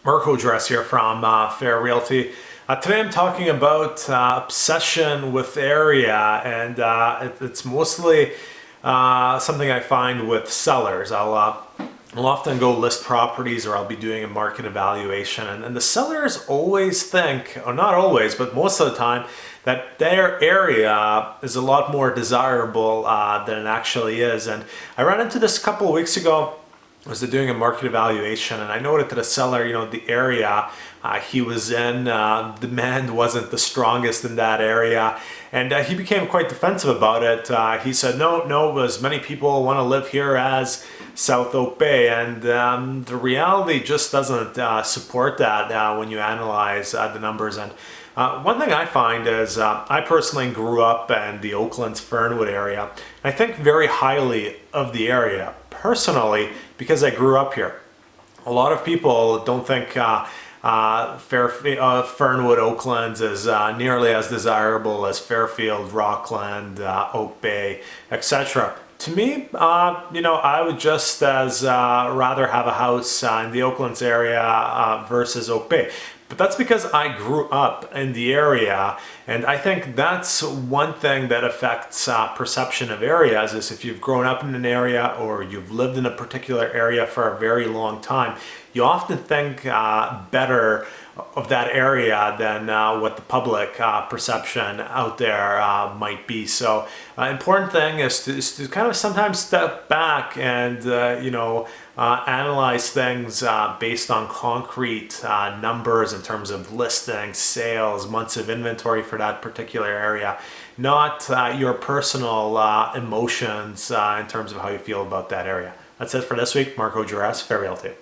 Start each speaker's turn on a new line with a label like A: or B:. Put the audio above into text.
A: Marko, Juras here from Fair Realty. Today I'm talking about obsession with area, and it's mostly something I find with sellers. I'll often go list properties, or I'll be doing a market evaluation, and the sellers always think, or not always, but most of the time, that their area is a lot more desirable than it actually is. And I ran into this a couple of weeks ago. I was doing a market evaluation, and I noted that a seller, the area he was in, demand wasn't the strongest in that area, and he became quite defensive about it. He said, no, as many people want to live here as South Oak Bay, and the reality just doesn't support that when you analyze the numbers. And one thing I find is I personally grew up in the Oakland's Fernwood area, and I think very highly of the area personally because I grew up here. A lot of people don't think Fernwood, Oakland is nearly as desirable as Fairfield, Rockland, Oak Bay, etc. To me, I would just as rather have a house in the Oaklands area versus Oak Bay. But that's because I grew up in the area, and I think that's one thing that affects perception of areas. Is if you've grown up in an area or you've lived in a particular area for a very long time, you often think better of that area than what the public perception out there might be. So important thing is to kind of sometimes step back and analyze things based on concrete numbers in terms of listings, sales, months of inventory for that particular area, not your personal emotions in terms of how you feel about that area. That's it for this week. Marko, Juras, Fair Realty.